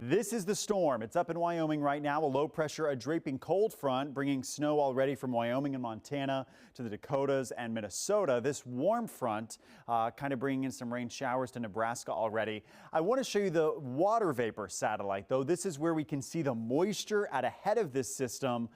This is the storm. It's up in Wyoming right now. A low pressure, a draping cold front bringing snow already from Wyoming and Montana to the Dakotas and Minnesota. This warm front kind of bringing in some rain showers to Nebraska already. I want to show you the water vapor satellite, though. This is where we can see the moisture out ahead of this system.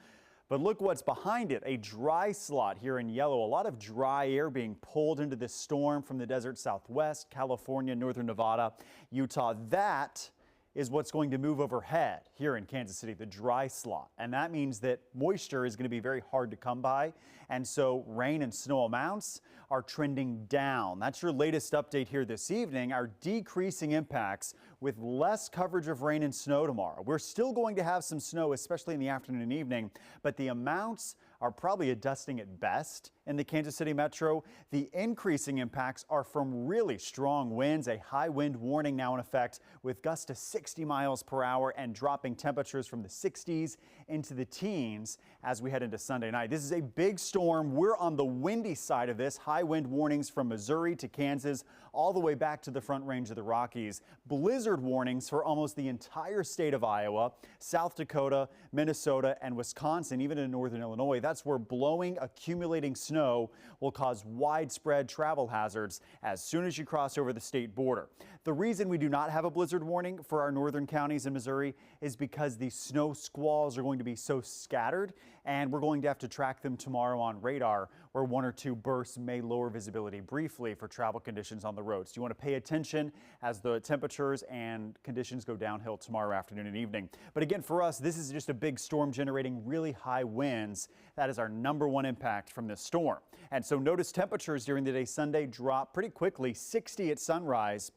But look what's behind it, a dry slot here in yellow. A lot of dry air being pulled into this storm from the desert Southwest, California, northern Nevada, Utah. That is what's going to move overhead here in Kansas City, the dry slot. And that means that moisture is going to be very hard to come by. And so rain and snow amounts are trending down. That's your latest update here this evening. Our decreasing impacts with less coverage of rain and snow tomorrow. We're still going to have some snow, especially in the afternoon and evening, but the amounts are probably a dusting at best in the Kansas City metro. The increasing impacts are from really strong winds, a high wind warning now in effect with gusts to 60 miles per hour and dropping temperatures from the 60s into the teens as we head into Sunday night. This is a big storm. We're on the windy side of this. High wind warnings from Missouri to Kansas, all the way back to the Front Range of the Rockies. Blizzard warnings for almost the entire state of Iowa, South Dakota, Minnesota, and Wisconsin, even in northern Illinois. That's where blowing, accumulating snow will cause widespread travel hazards as soon as you cross over the state border. The reason we do not have a blizzard warning for our northern counties in Missouri is because the snow squalls are going to be so scattered, and we're going to have to track them tomorrow on radar, where one or two bursts may lower visibility briefly for travel conditions on the roads. You want to pay attention as the temperatures and conditions go downhill tomorrow afternoon and evening. But again, for us, this is just a big storm generating really high winds. That is our number one impact from this storm. And so notice temperatures during the day Sunday drop pretty quickly, 60 at sunrise.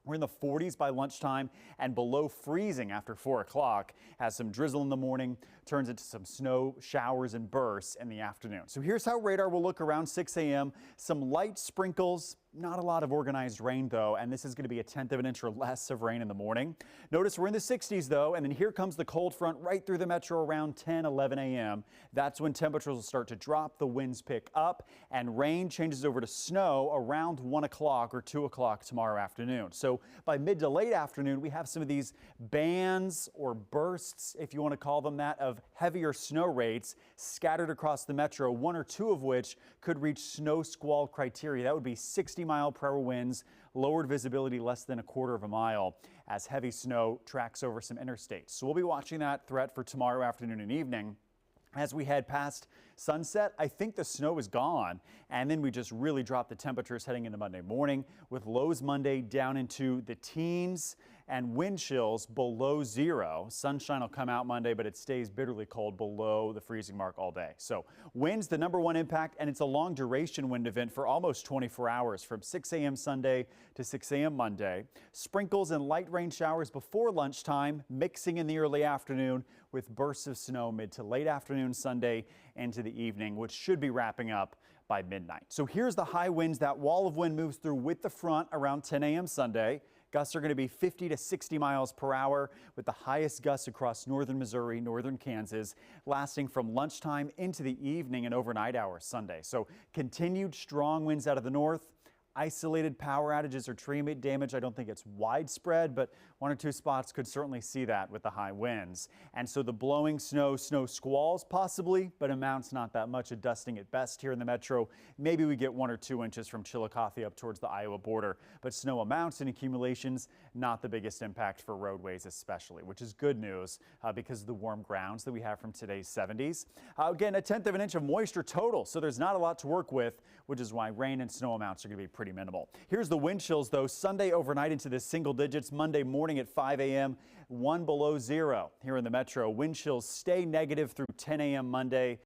We're in the 40s by lunchtime and below freezing after 4 o'clock. Has some drizzle in the morning, turns into some snow showers and bursts in the afternoon. So here's how radar will look around 6 a.m. Some light sprinkles. Not a lot of organized rain, though, and this is going to be a tenth of an inch or less of rain in the morning. Notice we're in the 60s, though, and then here comes the cold front right through the metro around 10, 11 a.m. That's when temperatures will start to drop, the winds pick up, and rain changes over to snow around 1 o'clock or 2 o'clock tomorrow afternoon. So by mid to late afternoon, we have some of these bands or bursts, if you want to call them that, of heavier snow rates scattered across the metro, one or two of which could reach snow squall criteria. That would be 60-mile-per-hour winds, lowered visibility less than a quarter of a mile as heavy snow tracks over some interstates. So we'll be watching that threat for tomorrow afternoon and evening. As we head past sunset, I think the snow is gone, and then we just really drop the temperatures heading into Monday morning with lows Monday down into the teens and wind chills below zero. Sunshine will come out Monday, but it stays bitterly cold below the freezing mark all day. So winds the number one impact, and it's a long duration wind event for almost 24 hours from 6 a.m. Sunday to 6 a.m. Monday. Sprinkles and light rain showers before lunchtime, mixing in the early afternoon with bursts of snow mid to late afternoon Sunday into the evening, which should be wrapping up by midnight. So here's the high winds. That wall of wind moves through with the front around 10 a.m. Sunday. Gusts are going to be 50 to 60 miles per hour with the highest gusts across northern Missouri, northern Kansas, lasting from lunchtime into the evening and overnight hours Sunday. So continued strong winds out of the north. Isolated power outages or tree damage. I don't think it's widespread, but one or two spots could certainly see that with the high winds. And so the blowing snow squalls possibly, but amounts not that much, a dusting at best here in the metro. Maybe we get 1 or 2 inches from Chillicothe up towards the Iowa border, but snow amounts and accumulations, not the biggest impact for roadways especially, which is good news because of the warm grounds that we have from today's 70s. Again, a tenth of an inch of moisture total, so there's not a lot to work with, which is why rain and snow amounts are going to be pretty minimal. Here's the wind chills, though. Sunday overnight into the single digits. Monday morning at 5 a.m. 1 below zero here in the metro. Wind chills stay negative through 10 a.m. Monday.